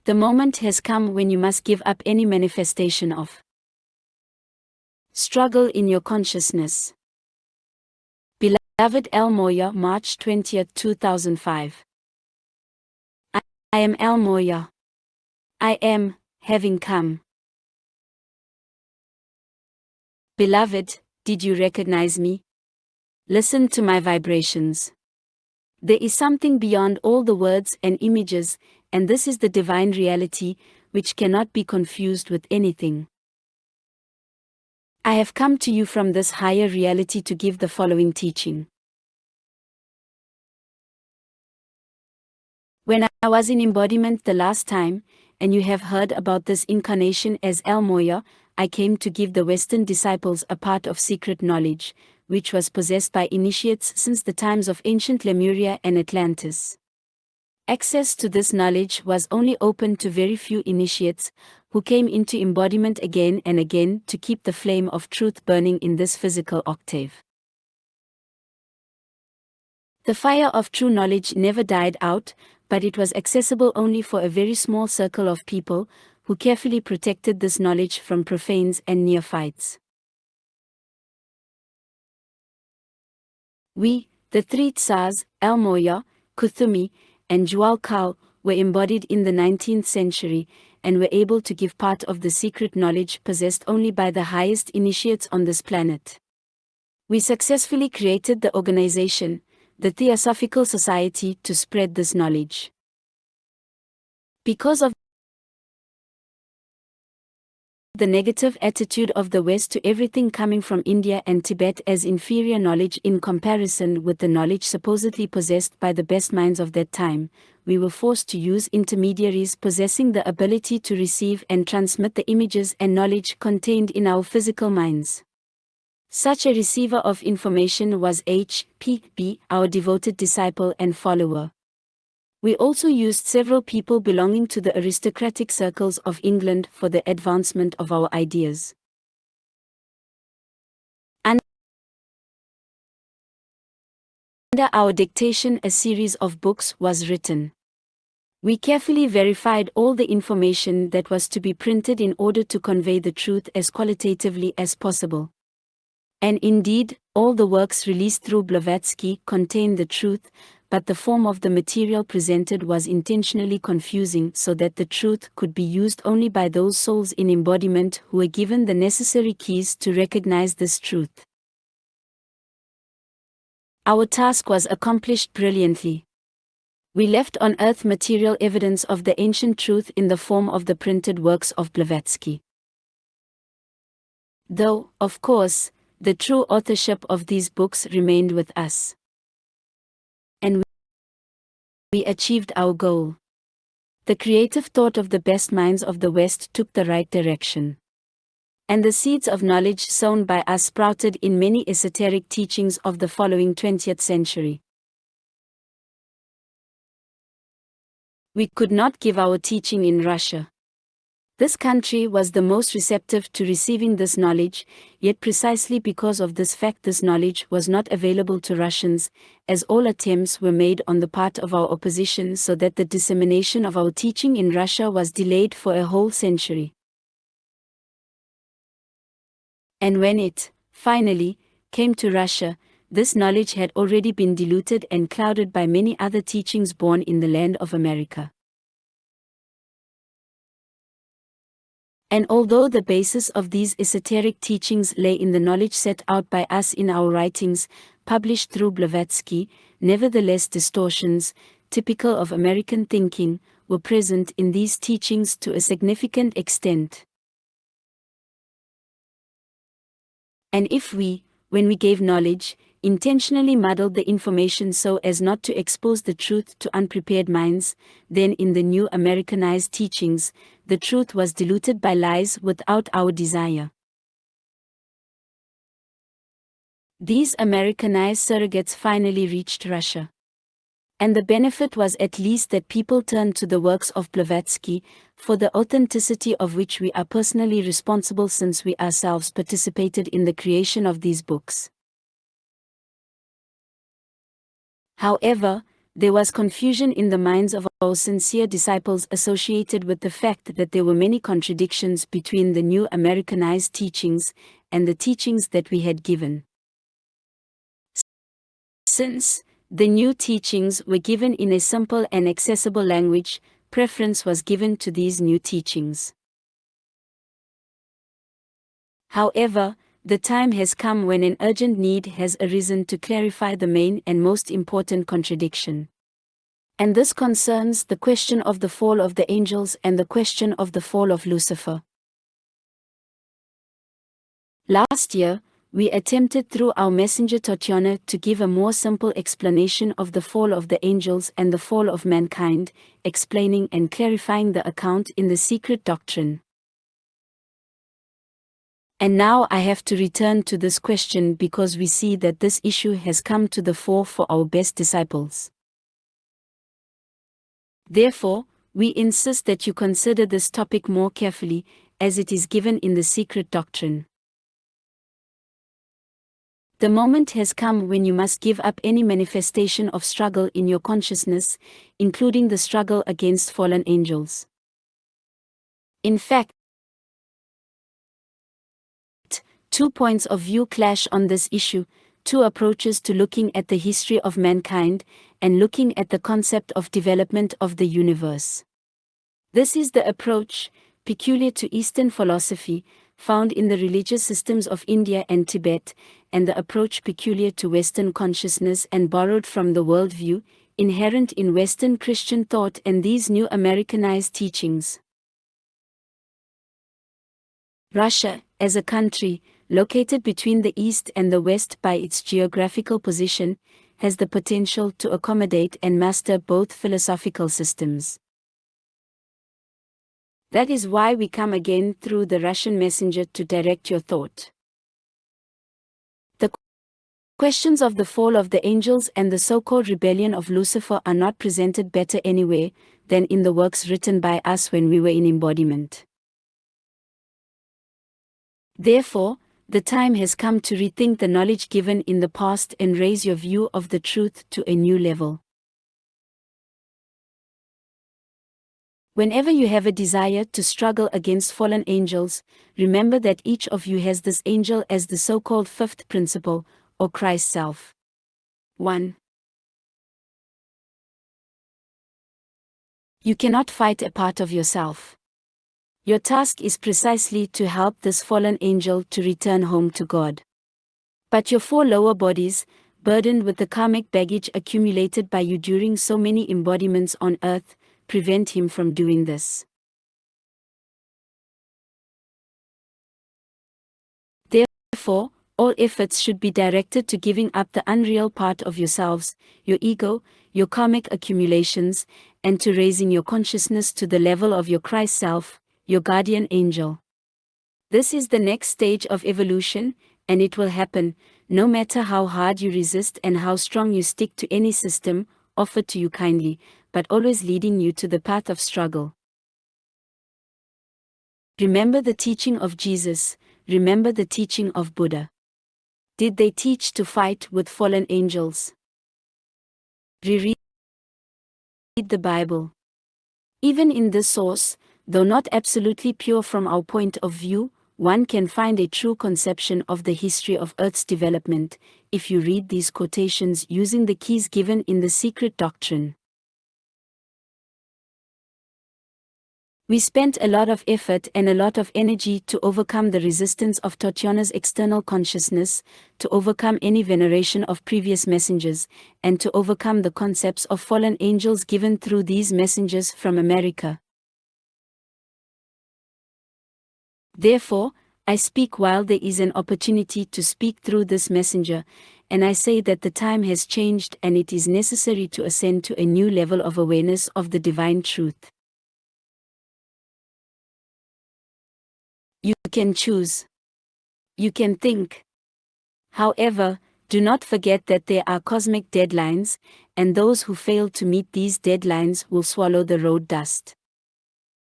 The moment has come when you must give up any manifestation of struggle in your consciousness. Beloved El Morya, March 20, 2005. I am El Morya. I am, having come. Beloved, did you recognize me? Listen to my vibrations. There is something beyond all the words and images, and this is the divine reality, which cannot be confused with anything. I have come to you from this higher reality to give the following teaching. When I was in embodiment the last time, and you have heard about this incarnation as El Morya, I came to give the Western disciples a part of secret knowledge, which was possessed by initiates since the times of ancient Lemuria and Atlantis. Access to this knowledge was only open to very few initiates, who came into embodiment again and again to keep the flame of truth burning in this physical octave. The fire of true knowledge never died out, but it was accessible only for a very small circle of people, who carefully protected this knowledge from profanes and neophytes. We, the three Tsars, El Morya, Kuthumi, and Jual Kal, were embodied in the 19th century, and were able to give part of the secret knowledge possessed only by the highest initiates on this planet. We successfully created the organization, the Theosophical Society, to spread this knowledge. Because of the negative attitude of the West to everything coming from India and Tibet as inferior knowledge in comparison with the knowledge supposedly possessed by the best minds of that time, we were forced to use intermediaries possessing the ability to receive and transmit the images and knowledge contained in our physical minds. Such a receiver of information was H.P.B., our devoted disciple and follower. We also used several people belonging to the aristocratic circles of England for the advancement of our ideas. Under our dictation, a series of books was written. We carefully verified all the information that was to be printed in order to convey the truth as qualitatively as possible. And indeed, all the works released through Blavatsky contain the truth, but the form of the material presented was intentionally confusing so that the truth could be used only by those souls in embodiment who were given the necessary keys to recognize this truth. Our task was accomplished brilliantly. We left on earth material evidence of the ancient truth in the form of the printed works of Blavatsky. Though, of course, the true authorship of these books remained with us. And we achieved our goal. The creative thought of the best minds of the West took the right direction. And the seeds of knowledge sown by us sprouted in many esoteric teachings of the following 20th century. We could not give our teaching in Russia. This country was the most receptive to receiving this knowledge, yet precisely because of this fact this knowledge was not available to Russians, as all attempts were made on the part of our opposition so that the dissemination of our teaching in Russia was delayed for a whole century. And when it, finally, came to Russia, this knowledge had already been diluted and clouded by many other teachings born in the land of America. And although the basis of these esoteric teachings lay in the knowledge set out by us in our writings, published through Blavatsky, nevertheless distortions, typical of American thinking, were present in these teachings to a significant extent. And if we, when we gave knowledge, intentionally muddled the information so as not to expose the truth to unprepared minds, then in the new Americanized teachings, the truth was diluted by lies without our desire. These Americanized surrogates finally reached Russia. And the benefit was at least that people turned to the works of Blavatsky, for the authenticity of which we are personally responsible since we ourselves participated in the creation of these books. However, There was confusion in the minds of our sincere disciples associated with the fact that there were many contradictions between the new Americanized teachings and the teachings that we had given. Since the new teachings were given in a simple and accessible language, preference was given to these new teachings. However, the time has come when an urgent need has arisen to clarify the main and most important contradiction. And this concerns the question of the fall of the angels and the question of the fall of Lucifer. Last year, we attempted through our messenger Tatiana to give a more simple explanation of the fall of the angels and the fall of mankind, explaining and clarifying the account in the secret doctrine. And now I have to return to this question because we see that this issue has come to the fore for our best disciples. Therefore, we insist that you consider this topic more carefully, as it is given in the secret doctrine. The moment has come when you must give up any manifestation of struggle in your consciousness, including the struggle against fallen angels. In fact, 2 points of view clash on this issue, 2 approaches to looking at the history of mankind, and looking at the concept of development of the universe. This is the approach, peculiar to Eastern philosophy, found in the religious systems of India and Tibet, and the approach peculiar to Western consciousness and borrowed from the worldview, inherent in Western Christian thought and these new Americanized teachings. Russia, as a country, located between the East and the West by its geographical position, has the potential to accommodate and master both philosophical systems. That is why we come again through the Russian messenger to direct your thought. The questions of the fall of the angels and the so-called rebellion of Lucifer are not presented better anywhere than in the works written by us when we were in embodiment. Therefore, the time has come to rethink the knowledge given in the past and raise your view of the truth to a new level. Whenever you have a desire to struggle against fallen angels, remember that each of you has this angel as the so-called fifth principle, or Christ self. 1. You cannot fight a part of yourself. Your task is precisely to help this fallen angel to return home to God. But your 4 lower bodies, burdened with the karmic baggage accumulated by you during so many embodiments on earth, prevent him from doing this. Therefore, all efforts should be directed to giving up the unreal part of yourselves, your ego, your karmic accumulations, and to raising your consciousness to the level of your Christ self, your guardian angel. This is the next stage of evolution, and it will happen, no matter how hard you resist and how strong you stick to any system offered to you kindly, but always leading you to the path of struggle. Remember the teaching of Jesus, remember the teaching of Buddha. Did they teach to fight with fallen angels? Reread the Bible. Even in this source, though not absolutely pure from our point of view, one can find a true conception of the history of Earth's development, if you read these quotations using the keys given in the secret doctrine. We spent a lot of effort and a lot of energy to overcome the resistance of Tatiana's external consciousness, to overcome any veneration of previous messengers, and to overcome the concepts of fallen angels given through these messengers from America. Therefore, I speak while there is an opportunity to speak through this messenger, and I say that the time has changed and it is necessary to ascend to a new level of awareness of the divine truth. You can choose. You can think. However, do not forget that there are cosmic deadlines, and those who fail to meet these deadlines will swallow the road dust.